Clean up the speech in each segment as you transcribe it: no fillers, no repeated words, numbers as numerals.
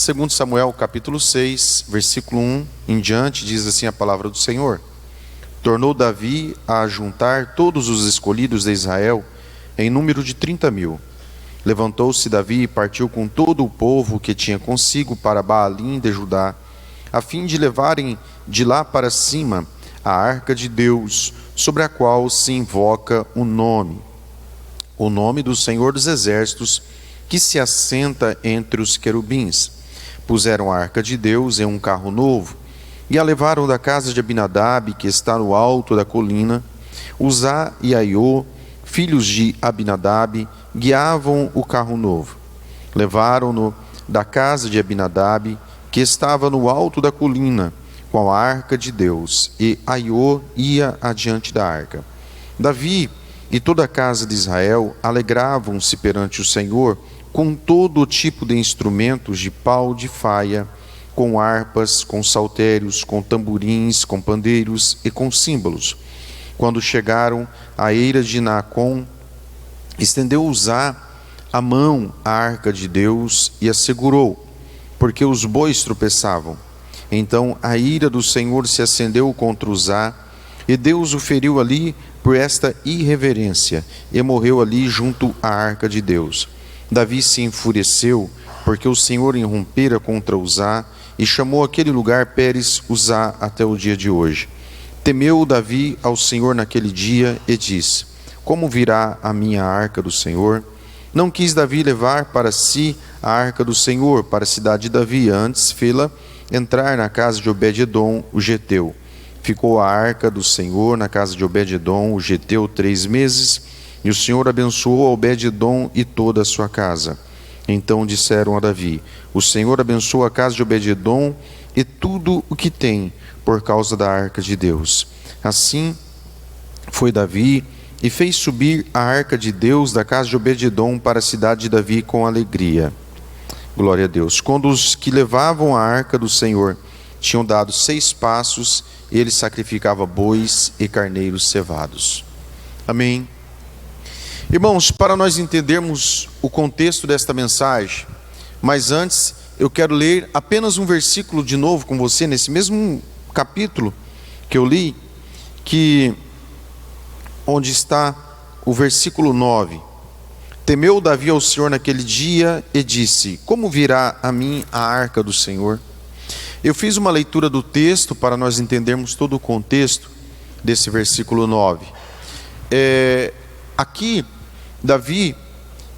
Segundo Samuel, capítulo 6, versículo 1 em diante, diz assim a palavra do Senhor. Tornou Davi a juntar todos os escolhidos de Israel, em número de 30.000. Levantou-se Davi e partiu com todo o povo que tinha consigo para Baalim de Judá, a fim de levarem de lá para cima a arca de Deus, sobre a qual se invoca o nome do Senhor dos Exércitos, que se assenta entre os querubins. Puseram a arca de Deus em um carro novo, e a levaram da casa de Abinadab, que está no alto da colina. Uzá e Aiô, filhos de Abinadab, guiavam o carro novo. Levaram-no da casa de Abinadab, que estava no alto da colina, com a arca de Deus, e Aiô ia adiante da arca. Davi e toda a casa de Israel alegravam-se perante o Senhor com todo tipo de instrumentos de pau de faia, com harpas, com saltérios, com tamborins, com pandeiros e com símbolos. Quando chegaram à eira de Naacon, estendeu Uzá a mão à arca de Deus e a segurou, porque os bois tropeçavam. Então a ira do Senhor se acendeu contra Uzá, e Deus o feriu ali por esta irreverência, e morreu ali junto à arca de Deus. Davi se enfureceu, porque o Senhor irrompera contra Uzá, e chamou aquele lugar Pérez Uzá até o dia de hoje. Temeu Davi ao Senhor naquele dia e disse: como virá a minha arca do Senhor? Não quis Davi levar para si a arca do Senhor para a cidade de Davi, antes fê-la entrar na casa de Obed-edom, o geteu. Ficou a arca do Senhor na casa de Obed-edom, o geteu, 3 meses, e o Senhor abençoou Obed-edom e toda a sua casa. Então disseram a Davi: o Senhor abençoa a casa de Obed-edom e tudo o que tem, por causa da arca de Deus. Assim foi Davi e fez subir a arca de Deus da casa de Obed-edom para a cidade de Davi com alegria. Glória a Deus. Quando os que levavam a arca do Senhor tinham dado 6 passos, ele sacrificava bois e carneiros cevados. Amém. Irmãos, para nós entendermos o contexto desta mensagem, mas antes eu quero ler apenas um versículo de novo com você, nesse mesmo capítulo que eu li, onde está o versículo 9. Temeu Davi ao Senhor naquele dia e disse: como virá a mim a arca do Senhor? Eu fiz uma leitura do texto para nós entendermos todo o contexto desse versículo 9. Aqui, Davi,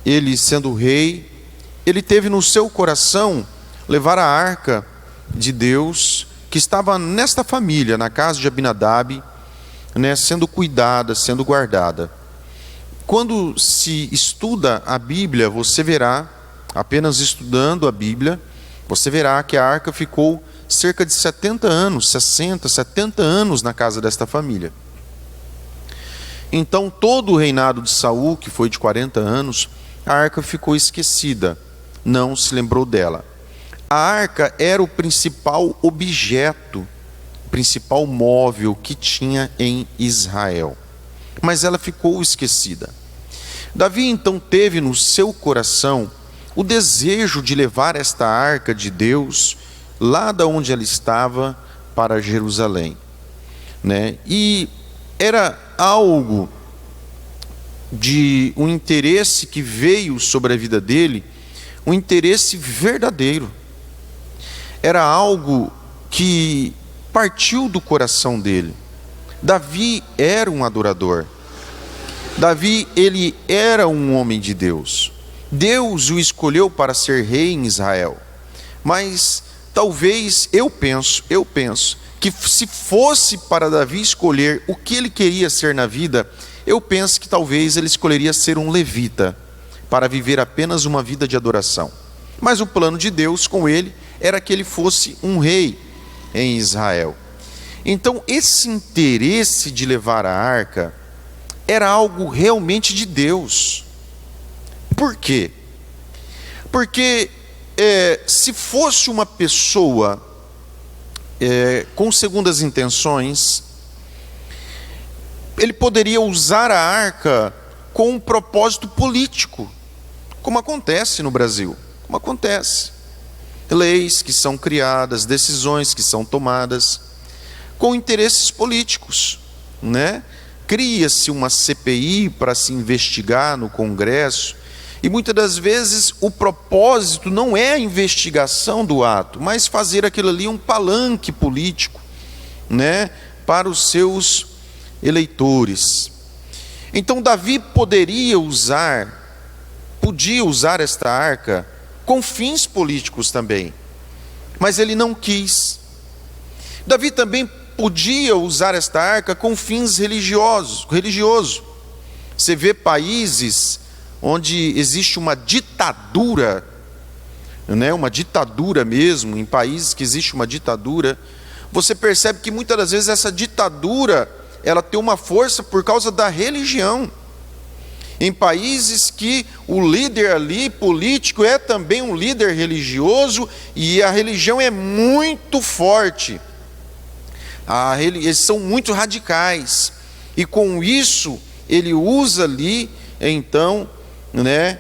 ele sendo rei, ele teve no seu coração levar a arca de Deus, que estava nesta família, na casa de Abinadab, sendo cuidada, sendo guardada. Quando se estuda a Bíblia, você verá, apenas estudando a Bíblia, você verá que a arca ficou cerca de 70 anos, 60, 70 anos na casa desta família. Então todo o reinado de Saul, que foi de 40 anos, a arca ficou esquecida, não se lembrou dela. A arca era o principal objeto, o principal móvel que tinha em Israel, mas ela ficou esquecida. Davi então teve no seu coração o desejo de levar esta arca de Deus lá da onde ela estava para Jerusalém, E era algo de um interesse que veio sobre a vida dele, um interesse verdadeiro. Era algo que partiu do coração dele. Davi era um adorador. Davi, ele era um homem de Deus. Deus o escolheu para ser rei em Israel. Mas talvez, eu penso, que se fosse para Davi escolher o que ele queria ser na vida, eu penso que talvez ele escolheria ser um levita, para viver apenas uma vida de adoração. Mas o plano de Deus com ele era que ele fosse um rei em Israel. Então esse interesse de levar a arca era algo realmente de Deus. Por quê? Porque se fosse uma pessoa com segundas intenções, ele poderia usar a arca com um propósito político, como acontece no Brasil, como acontece. leis que são criadas, decisões que são tomadas com interesses políticos, né? Cria-se uma CPI para se investigar no Congresso, e muitas das vezes o propósito não é a investigação do ato, mas fazer aquilo ali um palanque político, né, para os seus eleitores. Então Davi podia usar esta arca com fins políticos também, mas ele não quis. Davi também podia usar esta arca com fins religioso. Você vê países onde existe uma ditadura, né, uma ditadura mesmo, em países que existe uma ditadura, você percebe que muitas das vezes essa ditadura, ela tem uma força por causa da religião. Em países que o líder ali, político, é também um líder religioso, e a religião é muito forte. Eles são muito radicais, e com isso ele usa ali, então, né,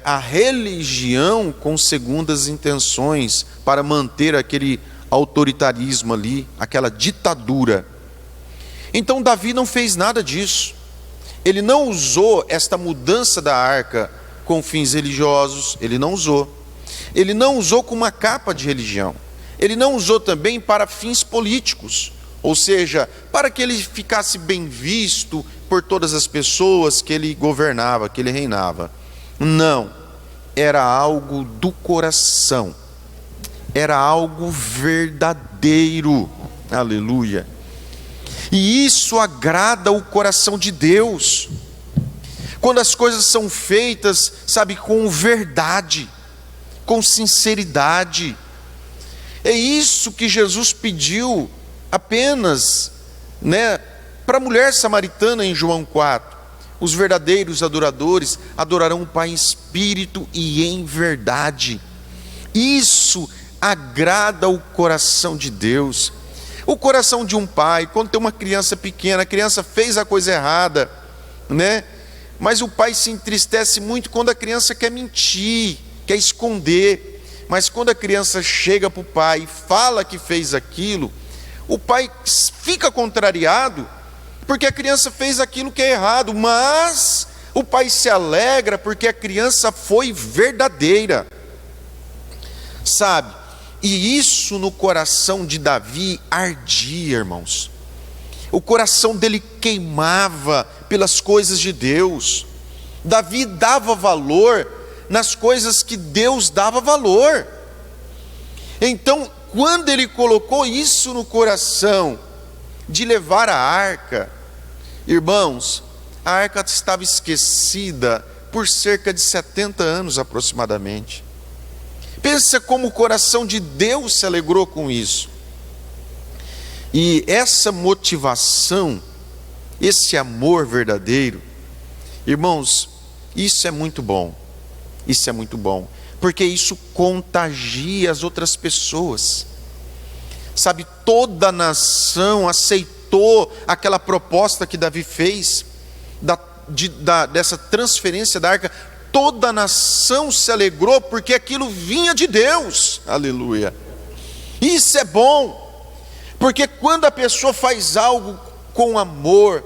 a religião com segundas intenções para manter aquele autoritarismo ali, aquela ditadura. Então Davi não fez nada disso. Ele não usou esta mudança da arca com fins religiosos, ele não usou. Ele não usou com uma capa de religião. Ele não usou também para fins políticos, ou seja, para que ele ficasse bem visto por todas as pessoas que ele governava, que ele reinava. Não, era algo do coração, era algo verdadeiro, aleluia. E isso agrada o coração de Deus, quando as coisas são feitas, sabe, com verdade, com sinceridade. É isso que Jesus pediu apenas, né, para a mulher samaritana em João 4. Os verdadeiros adoradores adorarão o Pai em espírito e em verdade. Isso agrada o coração de Deus. O coração de um pai, quando tem uma criança pequena, a criança fez a coisa errada, né? Mas o pai se entristece muito quando a criança quer mentir, quer esconder. Mas quando a criança chega para o pai e fala que fez aquilo, o pai fica contrariado, porque a criança fez aquilo que é errado, mas o pai se alegra porque a criança foi verdadeira, sabe? E isso no coração de Davi ardia, irmãos. O coração dele queimava pelas coisas de Deus. Davi dava valor nas coisas que Deus dava valor. Então, quando ele colocou isso no coração, de levar a arca, irmãos, a arca estava esquecida por cerca de 70 anos aproximadamente. Pensa como o coração de Deus se alegrou com isso. E essa motivação, esse amor verdadeiro, irmãos, isso é muito bom. Isso é muito bom, porque isso contagia as outras pessoas. Sabe, toda a nação aceitou aquela proposta que Davi fez, dessa transferência da arca. Toda a nação se alegrou, porque aquilo vinha de Deus, aleluia. Isso é bom, porque quando a pessoa faz algo com amor,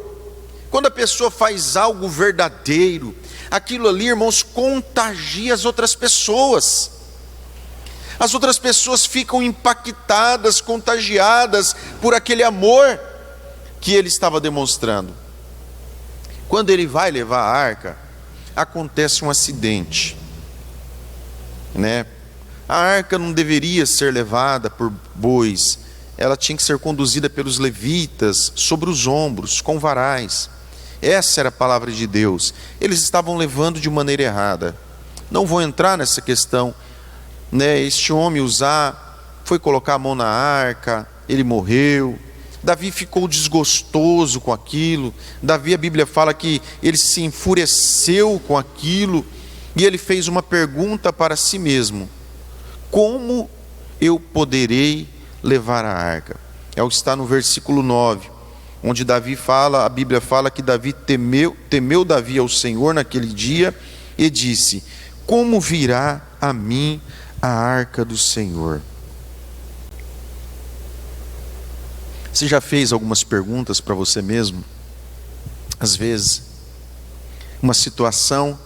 quando a pessoa faz algo verdadeiro, aquilo ali, irmãos, contagia as outras pessoas. As outras pessoas ficam impactadas, contagiadas por aquele amor que ele estava demonstrando. Quando ele vai levar a arca, acontece um acidente, né? A arca não deveria ser levada por bois, ela tinha que ser conduzida pelos levitas, sobre os ombros, com varais. Essa era a palavra de Deus. Eles estavam levando de maneira errada. Não vou entrar nessa questão, né? Este homem foi colocar a mão na arca, ele morreu. Davi ficou desgostoso com aquilo. Davi, a Bíblia fala que ele se enfureceu com aquilo, e ele fez uma pergunta para si mesmo: como eu poderei levar a arca? É o que está no versículo 9, onde Davi fala, a Bíblia fala que Davi temeu Davi ao Senhor naquele dia, e disse: como virá a mim a arca do Senhor. Você já fez algumas perguntas para você mesmo? Às vezes, uma situação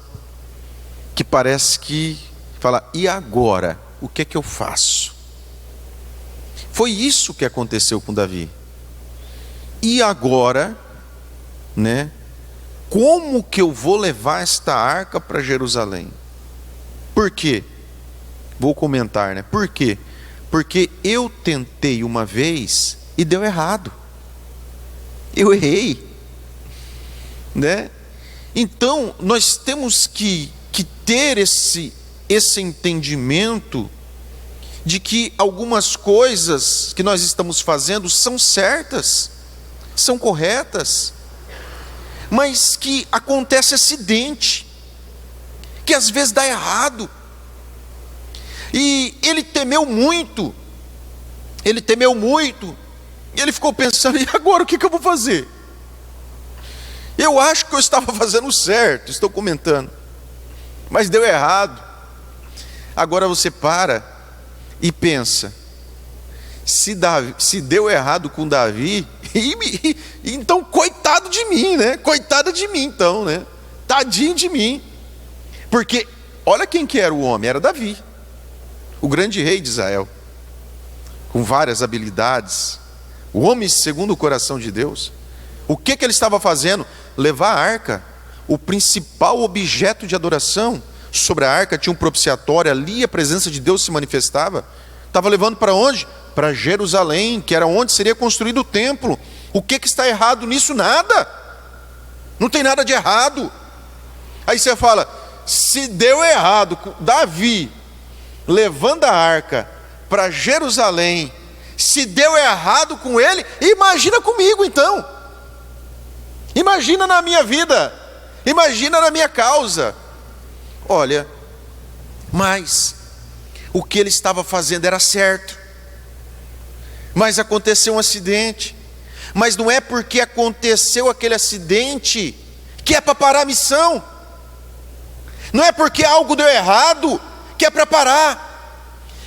que parece que fala, e agora? O que é que eu faço? Foi isso que aconteceu com Davi. E agora, né? Como que eu vou levar esta arca para Jerusalém? Por quê? Vou comentar, né? Por quê? Porque eu tentei uma vez e deu errado. Eu errei, né? Então, nós temos que ter esse entendimento de que algumas coisas que nós estamos fazendo são certas, são corretas, mas que acontece acidente, que às vezes dá errado. E ele temeu muito, e ele ficou pensando, e agora o que eu vou fazer? Eu acho que eu estava fazendo certo, estou comentando, mas deu errado. Agora você para e pensa, se deu errado com Davi, então coitado de mim, né? Coitada de mim então, né? Tadinho de mim. Porque olha quem que era o homem, era Davi, o grande rei de Israel, com várias habilidades, o homem segundo o coração de Deus. O que ele estava fazendo? Levar a arca, o principal objeto de adoração. Sobre a arca tinha um propiciatório, ali a presença de Deus se manifestava. Estava levando para onde? Para Jerusalém, que era onde seria construído o templo. O que está errado nisso? Nada. Não tem nada de errado. Aí você fala, se deu errado, Davi levando a arca para Jerusalém, se deu errado com ele, imagina comigo então. Imagina na minha vida, imagina na minha causa. Olha, mas o que ele estava fazendo era certo, mas aconteceu um acidente. Mas não é porque aconteceu aquele acidente que é para parar a missão, não é porque algo deu errado que é para parar,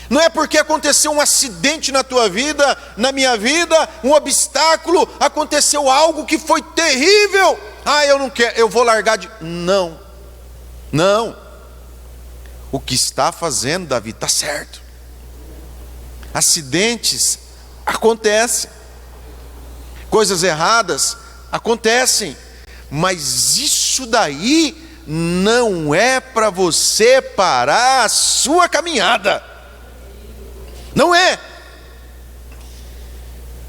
não é porque aconteceu um acidente na tua vida, na minha vida, um obstáculo, aconteceu algo que foi terrível, eu não quero, eu vou largar de... Não, o que está fazendo Davi está certo. Acidentes acontecem, coisas erradas acontecem, mas isso daí não é para você parar a sua caminhada, não é.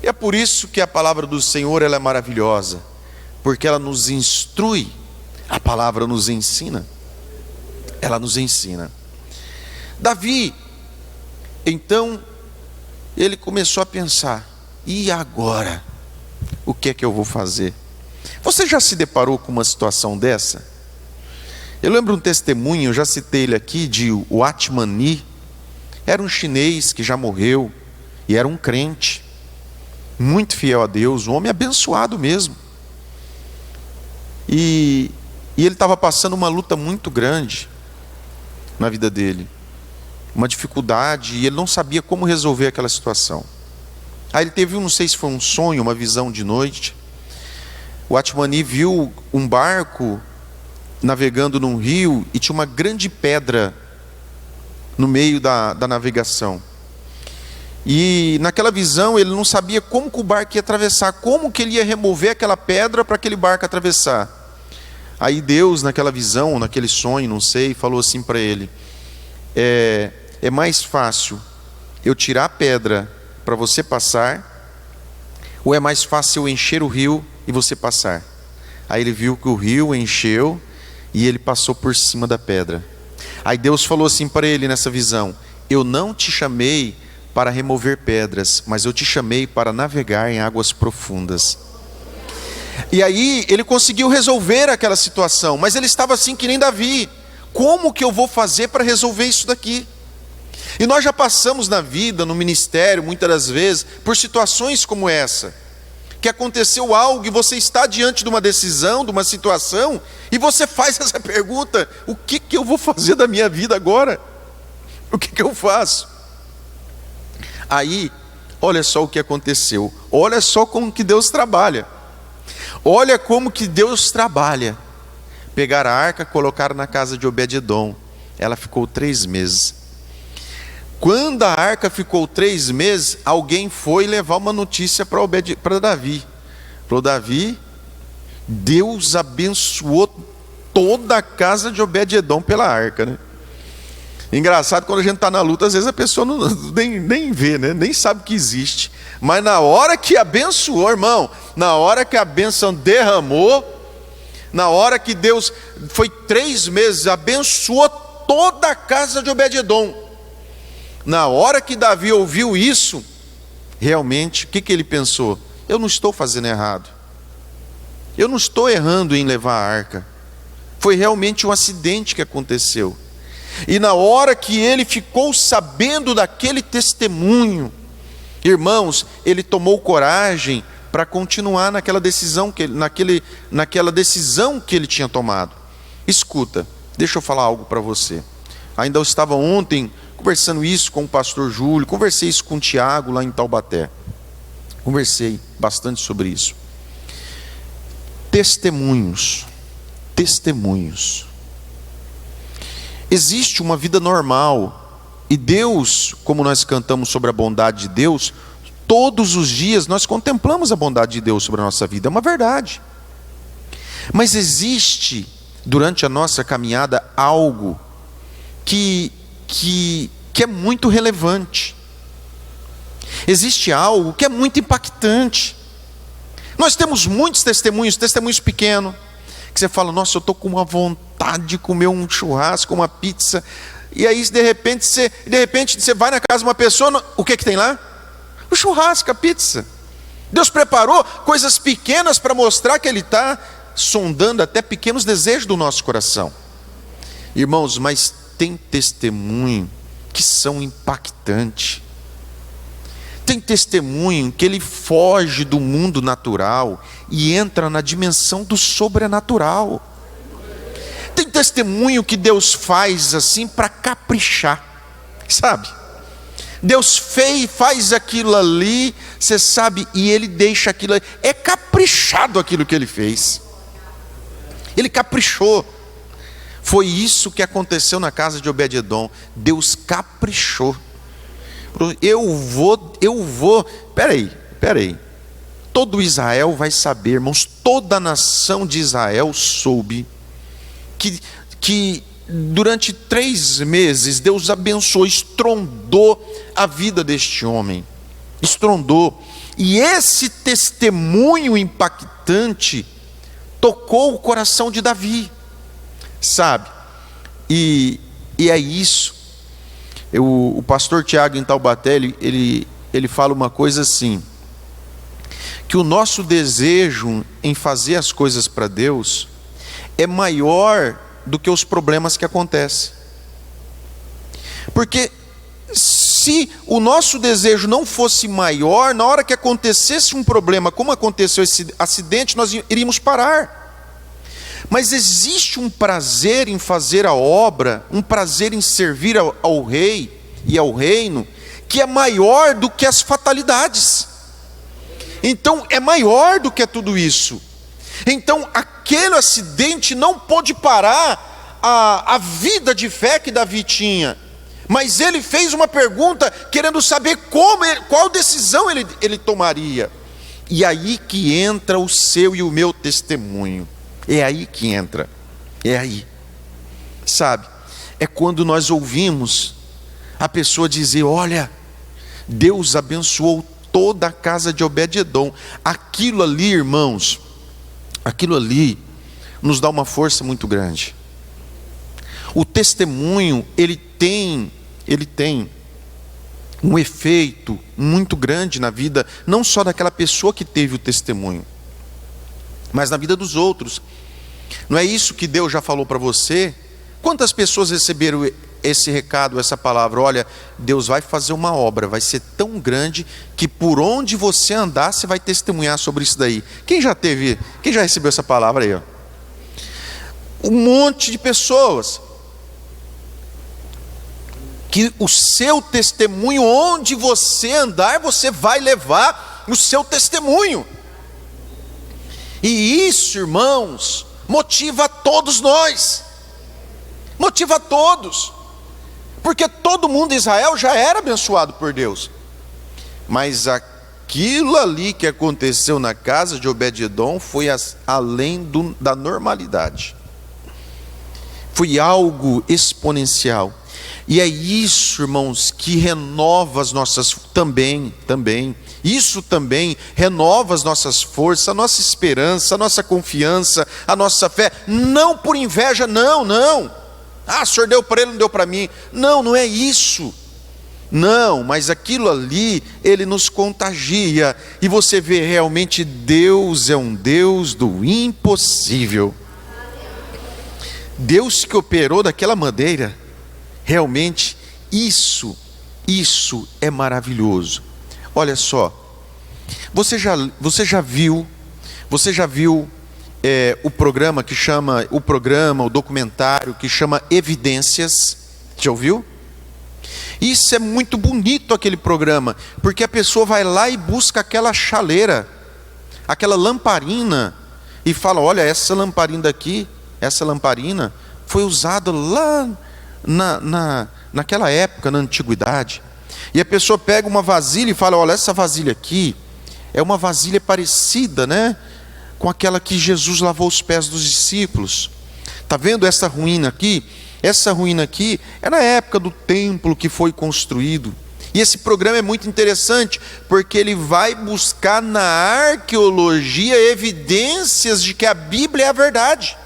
E é por isso que a palavra do Senhor ela é maravilhosa, porque ela nos instrui, a palavra nos ensina. Ela nos ensina. Davi, então, ele começou a pensar, e agora? O que é que eu vou fazer? Você já se deparou com uma situação dessa? Eu lembro um testemunho, eu já citei ele aqui, de Watmani. Era um chinês que já morreu, e era um crente, muito fiel a Deus, um homem abençoado mesmo. E ele estava passando uma luta muito grande na vida dele, uma dificuldade, e ele não sabia como resolver aquela situação. Aí ele teve, não sei se foi um sonho, uma visão de noite. O Watmani viu um barco navegando num rio e tinha uma grande pedra no meio da navegação. E naquela visão ele não sabia como que o barco ia atravessar, como que ele ia remover aquela pedra para aquele barco atravessar. Aí Deus, naquela visão, naquele sonho, não sei, falou assim para ele, é mais fácil eu tirar a pedra para você passar, ou é mais fácil eu encher o rio e você passar? Aí ele viu que o rio encheu e ele passou por cima da pedra. Aí Deus falou assim para ele nessa visão, eu não te chamei para remover pedras, mas eu te chamei para navegar em águas profundas. E aí ele conseguiu resolver aquela situação, mas ele estava assim que nem Davi, como que eu vou fazer para resolver isso daqui? E nós já passamos na vida, no ministério, muitas das vezes, por situações como essa, que aconteceu algo e você está diante de uma decisão, de uma situação, e você faz essa pergunta, o que eu vou fazer da minha vida agora? O que eu faço? Aí, olha só o que aconteceu. Olha só como que Deus trabalha. Olha como que Deus trabalha. Pegaram a arca, colocaram na casa de Obed-edom. Ela ficou 3 meses. Quando a arca ficou 3 meses, alguém foi levar uma notícia para Davi. Falou: Davi, Deus abençoou toda a casa de Obed-edom pela arca, né? Engraçado, quando a gente está na luta, às vezes a pessoa nem vê, né? Nem sabe que existe. Mas na hora que abençoou, irmão, na hora que a bênção derramou, na hora que Deus foi 3 meses, abençoou toda a casa de Obed-edom. Na hora que Davi ouviu isso, realmente, o que ele pensou? Eu não estou fazendo errado. Eu não estou errando em levar a arca. Foi realmente um acidente que aconteceu. E na hora que ele ficou sabendo daquele testemunho, irmãos, ele tomou coragem para continuar naquela decisão que ele tinha tomado. Escuta, deixa eu falar algo para você. Ainda eu estava ontem conversando isso com o pastor Júlio, conversei isso com o Tiago lá em Taubaté. Conversei bastante sobre isso. Testemunhos. Existe uma vida normal, e Deus, como nós cantamos sobre a bondade de Deus, todos os dias nós contemplamos a bondade de Deus sobre a nossa vida, é uma verdade. Mas existe, durante a nossa caminhada, algo que é muito relevante. Existe algo que é muito impactante. Nós temos muitos testemunhos pequenos, que você fala: nossa, eu estou com uma vontade de comer um churrasco, uma pizza, e aí de repente você vai na casa de uma pessoa, o que tem lá? O churrasco, a pizza. Deus preparou coisas pequenas para mostrar que Ele está sondando até pequenos desejos do nosso coração. Irmãos, mas tem testemunho que são impactantes. Tem testemunho que ele foge do mundo natural e entra na dimensão do sobrenatural. Tem testemunho que Deus faz assim para caprichar, sabe? Deus faz aquilo ali, você sabe, e Ele deixa aquilo ali. É caprichado aquilo que Ele fez. Ele caprichou. Foi isso que aconteceu na casa de Obed-edom. Deus caprichou. Eu vou, peraí. Todo Israel vai saber, irmãos, toda a nação de Israel soube que durante 3 meses Deus abençoou, estrondou a vida deste homem. Estrondou. E esse testemunho impactante tocou o coração de Davi, sabe? E é isso. O pastor Tiago em Taubaté, ele fala uma coisa assim, que o nosso desejo em fazer as coisas para Deus é maior do que os problemas que acontecem. Porque se o nosso desejo não fosse maior, na hora que acontecesse um problema, como aconteceu esse acidente, nós iríamos parar. Mas existe um prazer em fazer a obra, um prazer em servir ao rei e ao reino, que é maior do que as fatalidades. Então é maior do que tudo isso. Então aquele acidente não pôde parar a vida de fé que Davi tinha. Mas ele fez uma pergunta querendo saber qual decisão ele tomaria. E aí que entra o seu e o meu testemunho. É aí que entra. É aí. Sabe? É quando nós ouvimos a pessoa dizer: olha, Deus abençoou toda a casa de Obed-edom. Aquilo ali, irmãos, aquilo ali nos dá uma força muito grande. O testemunho, ele tem um efeito muito grande na vida, não só daquela pessoa que teve o testemunho, mas na vida dos outros. Não é isso que Deus já falou para você? Quantas pessoas receberam esse recado, essa palavra? Olha, Deus vai fazer uma obra, vai ser tão grande que por onde você andar, você vai testemunhar sobre isso daí. Quem já recebeu essa palavra aí? Ó? Um monte de pessoas. que o seu testemunho, onde você andar, você vai levar o seu testemunho. E isso, irmãos, motiva a todos nós, motiva a todos, porque todo mundo de Israel já era abençoado por Deus, mas aquilo ali que aconteceu na casa de Obed-edom foi além da normalidade, foi algo exponencial. E é isso, irmãos, que renova as nossas, isso também renova as nossas forças, a nossa esperança, a nossa confiança, a nossa fé, não por inveja, não, o Senhor deu para ele, não deu para mim, não é isso, não, mas aquilo ali, ele nos contagia, e você vê realmente, Deus é um Deus do impossível, Deus que operou daquela maneira, realmente, isso é maravilhoso. Olha só, você já viu o programa o documentário que chama Evidências? Já ouviu? Isso é muito bonito, aquele programa, porque a pessoa vai lá e busca aquela chaleira, aquela lamparina, e fala, olha, essa lamparina daqui, essa lamparina foi usada lá naquela época, na antiguidade. E a pessoa pega uma vasilha e fala, olha, essa vasilha aqui é uma vasilha parecida, né, com aquela que Jesus lavou os pés dos discípulos. Está vendo essa ruína aqui? Essa ruína aqui é na época do templo que foi construído. E esse programa é muito interessante, porque ele vai buscar na arqueologia evidências de que a Bíblia é a verdade,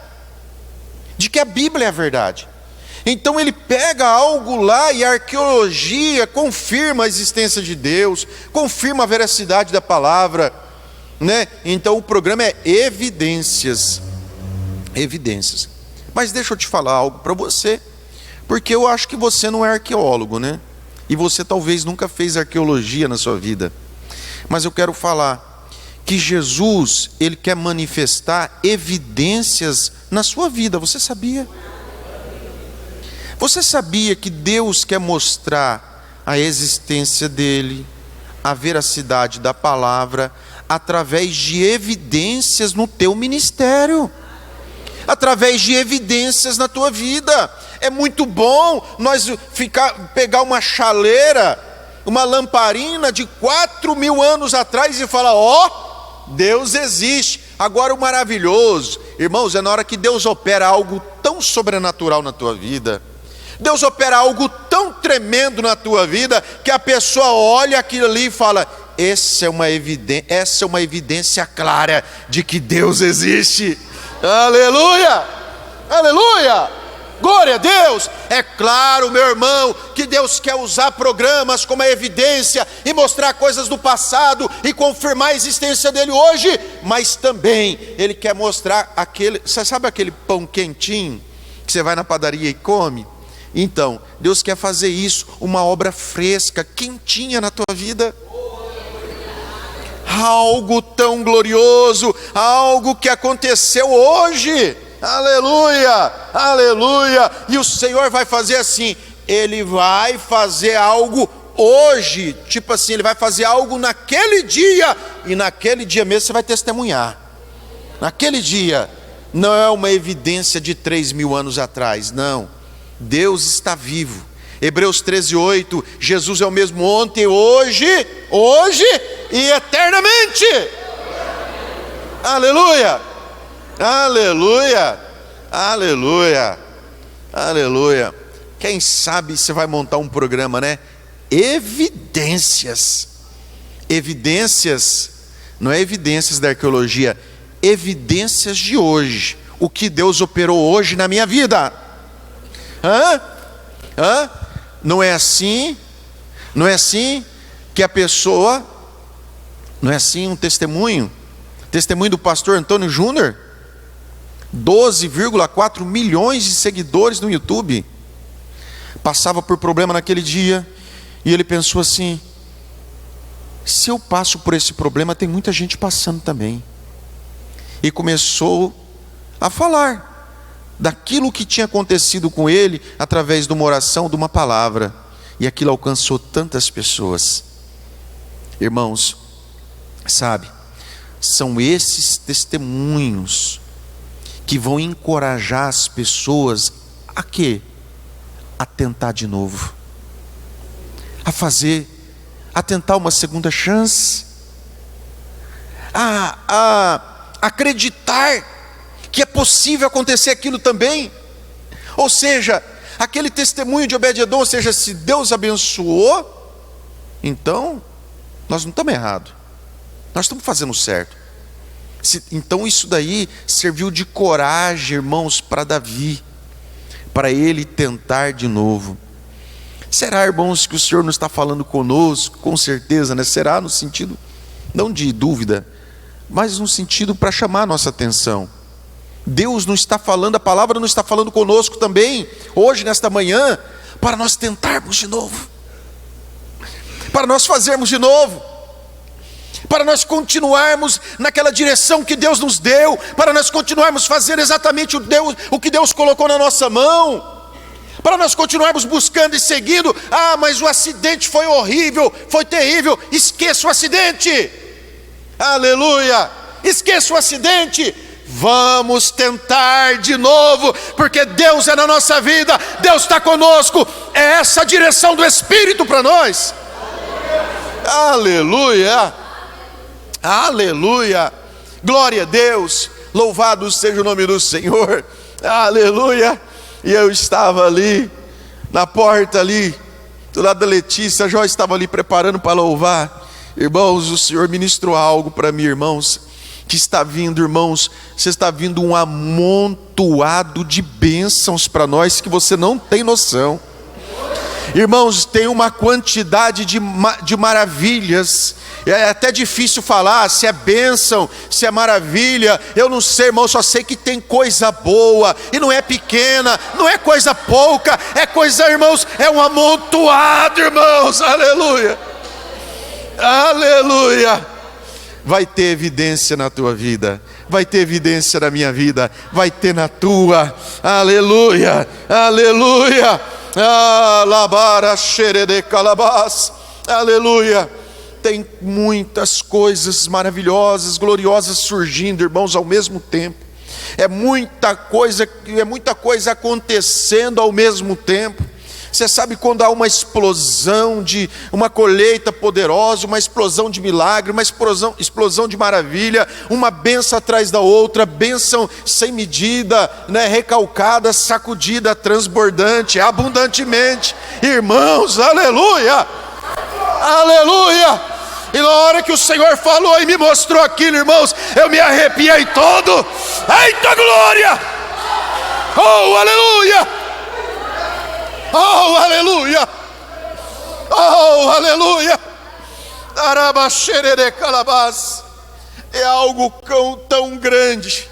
Então ele pega algo lá e a arqueologia confirma a existência de Deus, confirma a veracidade da palavra, né? Então o programa é Evidências. Mas deixa eu te falar algo para você, porque eu acho que você não é arqueólogo, né? E você talvez nunca fez arqueologia na sua vida. Mas eu quero falar que Jesus, ele quer manifestar evidências na sua vida. Você sabia? Você sabia que Deus quer mostrar a existência dele, a veracidade da palavra, através de evidências no teu ministério, através de evidências na tua vida? É muito bom nós pegar uma chaleira, uma lamparina de 4.000 anos atrás e falar, Deus existe. Agora o maravilhoso, irmãos, é na hora que Deus opera algo tão sobrenatural na tua vida, Deus opera algo tão tremendo na tua vida, que a pessoa olha aquilo ali e fala, essa é uma evidência clara de que Deus existe. Aleluia, aleluia, glória a Deus. É claro, meu irmão, que Deus quer usar programas como a evidência e mostrar coisas do passado e confirmar a existência dele hoje, mas também ele quer mostrar você sabe aquele pão quentinho que você vai na padaria e come? Então, Deus quer fazer isso, uma obra fresca, quentinha na tua vida. Algo tão glorioso, algo que aconteceu hoje. Aleluia, aleluia. E o Senhor vai fazer assim, Ele vai fazer algo hoje, tipo assim, Ele vai fazer algo naquele dia, e naquele dia mesmo você vai testemunhar. Naquele dia, não é uma evidência de 3.000 anos atrás, não. Deus está vivo. Hebreus 13:8, Jesus é o mesmo ontem, hoje e eternamente. Aleluia, aleluia, aleluia, aleluia. Quem sabe você vai montar um programa, né? Evidências, não é evidências da arqueologia, evidências de hoje, o que Deus operou hoje na minha vida. Não é assim que a pessoa, não é assim um testemunho do pastor Antônio Júnior, 12,4 milhões de seguidores no YouTube, passava por problema naquele dia, e ele pensou assim, se eu passo por esse problema, tem muita gente passando também, e começou a falar daquilo que tinha acontecido com ele, através de uma oração, de uma palavra. e aquilo alcançou tantas pessoas. Irmãos, sabe, são esses testemunhos que vão encorajar as pessoas a quê? A tentar de novo, a tentar uma segunda chance, a acreditar que é possível acontecer aquilo também. Ou seja, aquele testemunho de Obed-edom, ou seja, se Deus abençoou, então nós não estamos errados, nós estamos fazendo certo. Então isso daí serviu de coragem, irmãos, para Davi, para ele tentar de novo. Será, irmãos, que o Senhor não está falando conosco? Com certeza, né? Será no sentido, não de dúvida, mas no sentido para chamar a nossa atenção. Deus não está falando, a palavra não está falando conosco também, hoje, nesta manhã, para nós tentarmos de novo, para nós fazermos de novo, para nós continuarmos naquela direção que Deus nos deu, para nós continuarmos fazendo exatamente o que Deus colocou na nossa mão, para nós continuarmos buscando e seguindo. Mas o acidente foi horrível, foi terrível. Esqueça o acidente, aleluia, esqueça o acidente. Vamos tentar de novo, porque Deus é na nossa vida, Deus está conosco, é essa a direção do Espírito para nós. Aleluia, aleluia, glória a Deus, louvado seja o nome do Senhor, aleluia. E eu estava ali, na porta ali, do lado da Letícia, a Jó estava ali preparando para louvar. Irmãos, o Senhor ministrou algo para mim, irmãos, que está vindo, irmãos, você está vindo um amontoado de bênçãos para nós que você não tem noção. Irmãos, tem uma quantidade de maravilhas, é até difícil falar se é bênção, se é maravilha, eu não sei, irmão, só sei que tem coisa boa, e não é pequena, não é coisa pouca, é coisa, irmãos, é um amontoado, irmãos, aleluia, aleluia. Vai ter evidência na tua vida, vai ter evidência na minha vida, vai ter na tua, aleluia, aleluia. Aleluia. Tem muitas coisas maravilhosas, gloriosas surgindo, irmãos, ao mesmo tempo. É muita coisa acontecendo ao mesmo tempo. Você sabe quando há uma explosão de uma colheita poderosa, uma explosão de milagre, uma explosão de maravilha, uma bênção atrás da outra, bênção sem medida, né? Recalcada, sacudida, transbordante, abundantemente. Irmãos, aleluia, aleluia. E na hora que o Senhor falou e me mostrou aquilo, irmãos, eu me arrepiei todo. Eita glória! Oh, aleluia! Oh, aleluia! Oh, aleluia! É algo tão grande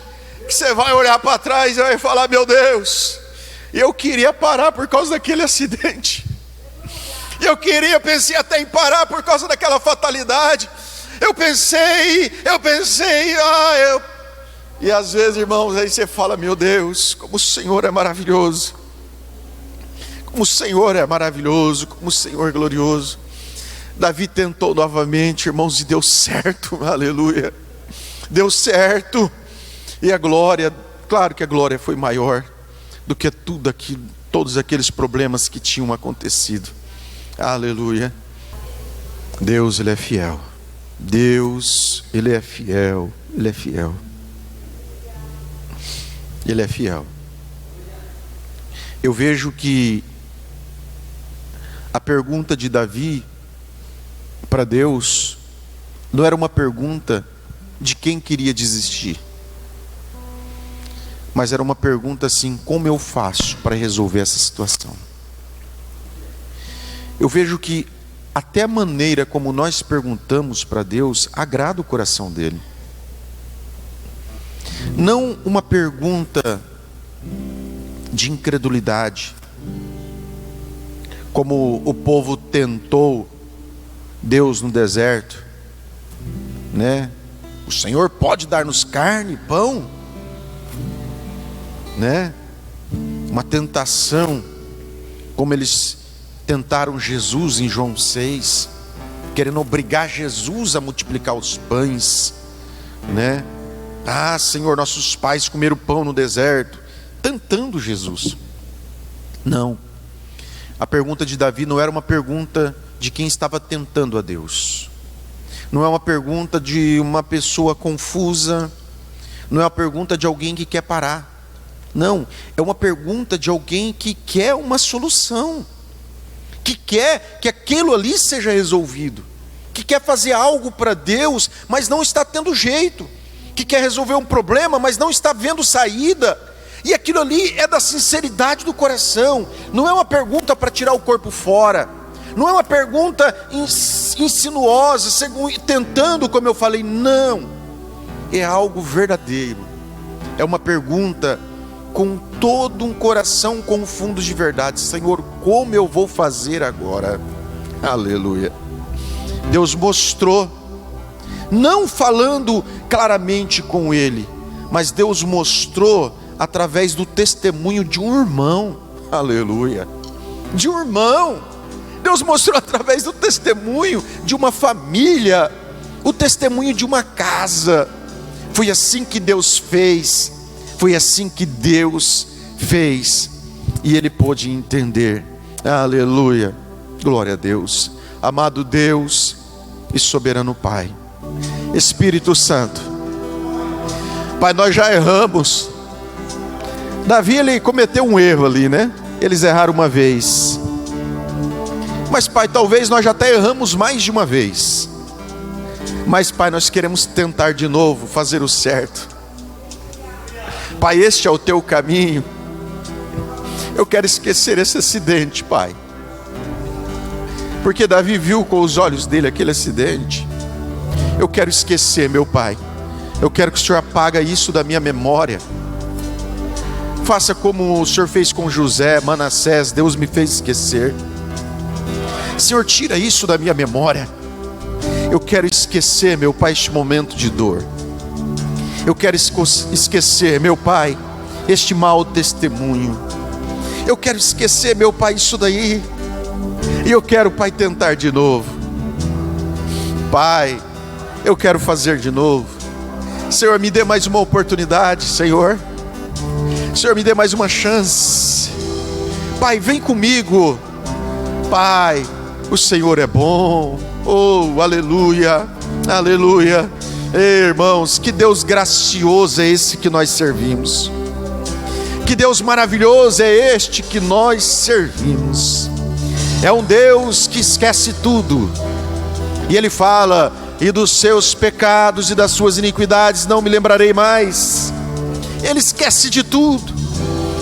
que você vai olhar para trás e vai falar: meu Deus, eu queria parar por causa daquele acidente. Pensei até em parar por causa daquela fatalidade. Eu pensei. E às vezes, irmãos, aí você fala: meu Deus, como o Senhor é maravilhoso. Como o Senhor é maravilhoso, como o Senhor é glorioso. Davi tentou novamente, irmãos, e deu certo, aleluia, deu certo. E a glória, claro que a glória foi maior do que todos aqueles problemas que tinham acontecido, aleluia. Deus, Ele é fiel, Deus, Ele é fiel, Ele é fiel, Ele é fiel. Eu vejo que a pergunta de Davi para Deus não era uma pergunta de quem queria desistir, mas era uma pergunta assim: como eu faço para resolver essa situação? Eu vejo que até a maneira como nós perguntamos para Deus agrada o coração dele. Não uma pergunta de incredulidade, como o povo tentou Deus no deserto, né? O Senhor pode dar-nos carne e pão, né? Uma tentação, como eles tentaram Jesus em João 6, querendo obrigar Jesus a multiplicar os pães, né? Ah, Senhor, nossos pais comeram pão no deserto, tentando Jesus. Não, a pergunta de Davi não era uma pergunta de quem estava tentando a Deus, não é uma pergunta de uma pessoa confusa, não é uma pergunta de alguém que quer parar, não, é uma pergunta de alguém que quer uma solução, que quer que aquilo ali seja resolvido, que quer fazer algo para Deus, mas não está tendo jeito, que quer resolver um problema, mas não está vendo saída. E aquilo ali é da sinceridade do coração, não é uma pergunta para tirar o corpo fora, não é uma pergunta insinuosa, tentando, como eu falei, não, é algo verdadeiro, é uma pergunta com todo um coração com fundos de verdade. Senhor, como eu vou fazer agora? Aleluia. Deus mostrou, não falando claramente com ele, mas Deus mostrou através do testemunho de um irmão. Aleluia. De um irmão. Deus mostrou através do testemunho de uma família, o testemunho de uma casa. Foi assim que Deus fez, foi assim que Deus fez, e ele pôde entender. Aleluia, glória a Deus. Amado Deus e soberano Pai, Espírito Santo, Pai, nós já erramos. Davi, ele cometeu um erro ali, né? Eles erraram uma vez, mas Pai, talvez nós já até erramos mais de uma vez, mas Pai, nós queremos tentar de novo, fazer o certo. Pai, este é o teu caminho. Eu quero esquecer esse acidente, Pai, porque Davi viu com os olhos dele aquele acidente. Eu quero esquecer, meu Pai. Eu quero que o Senhor apague isso da minha memória. Faça como o Senhor fez com José, Manassés. Deus me fez esquecer. Senhor, tira isso da minha memória. Eu quero esquecer, meu Pai, este momento de dor. Eu quero esquecer, meu Pai, este mau testemunho. Eu quero esquecer, meu Pai, isso daí. E eu quero, Pai, tentar de novo. Pai, eu quero fazer de novo. Senhor, me dê mais uma oportunidade, Senhor. Senhor, me dê mais uma chance. Pai, vem comigo. Pai, o Senhor é bom. Oh, aleluia, aleluia. Ei, irmãos, que Deus gracioso é esse que nós servimos. Que Deus maravilhoso é este que nós servimos. É um Deus que esquece tudo. E Ele fala: e dos seus pecados e das suas iniquidades não me lembrarei mais. Ele esquece de tudo.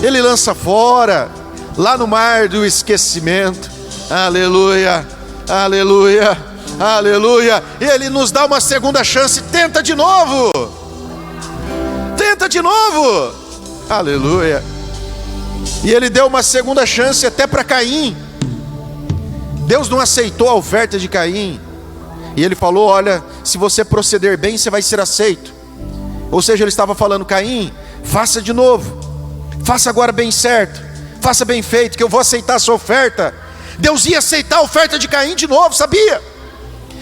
Ele lança fora, lá no mar do esquecimento. Aleluia, aleluia, aleluia. Ele nos dá uma segunda chance. Tenta de novo. Tenta de novo. Aleluia. E Ele deu uma segunda chance até para Caim. Deus não aceitou a oferta de Caim. E Ele falou: olha, se você proceder bem, você vai ser aceito. Ou seja, Ele estava falando: Caim, faça de novo. Faça agora bem certo. Faça bem feito, que eu vou aceitar a sua oferta. Deus ia aceitar a oferta de Caim de novo, sabia?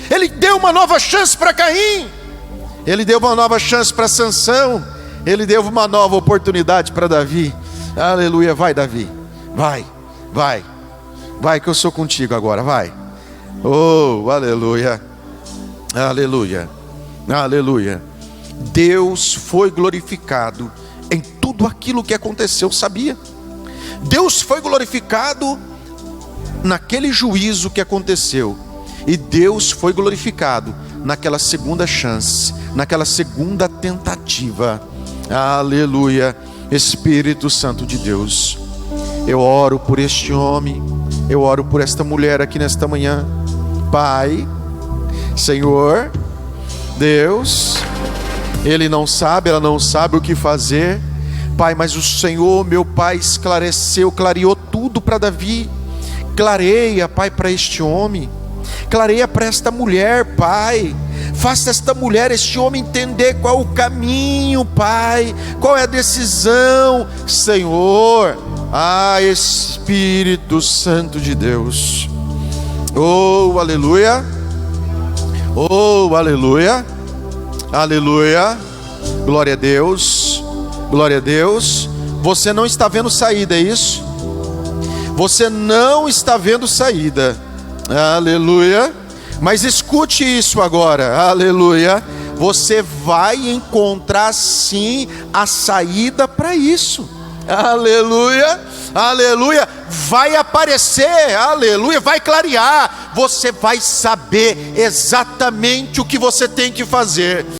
Ele deu uma nova chance para Caim. Ele deu uma nova chance para Sansão. Ele deu uma nova oportunidade para Davi. Aleluia, vai Davi. Vai, vai. Vai que eu sou contigo agora, vai. Oh, aleluia. Aleluia, aleluia. Deus foi glorificado em tudo aquilo que aconteceu, sabia? Deus foi glorificado naquele juízo que aconteceu. E Deus foi glorificado naquela segunda chance, naquela segunda tentativa. Aleluia. Espírito Santo de Deus, eu oro por este homem, eu oro por esta mulher aqui nesta manhã. Pai, Senhor, Deus, ele não sabe, ela não sabe o que fazer, Pai, mas o Senhor, meu Pai, esclareceu, clareou tudo para Davi. Clareia, Pai, para este homem, clareia para esta mulher, Pai. Faça esta mulher, este homem entender qual é o caminho, Pai, qual é a decisão, Senhor. Ah, Espírito Santo de Deus. Oh, aleluia. Oh, aleluia. Aleluia. Glória a Deus. Glória a Deus. Você não está vendo saída, é isso? Você não está vendo saída. Aleluia. Mas escute isso agora. Aleluia. Você vai encontrar sim a saída para isso. Aleluia. Aleluia. Vai aparecer. Aleluia. Vai clarear. Você vai saber exatamente o que você tem que fazer.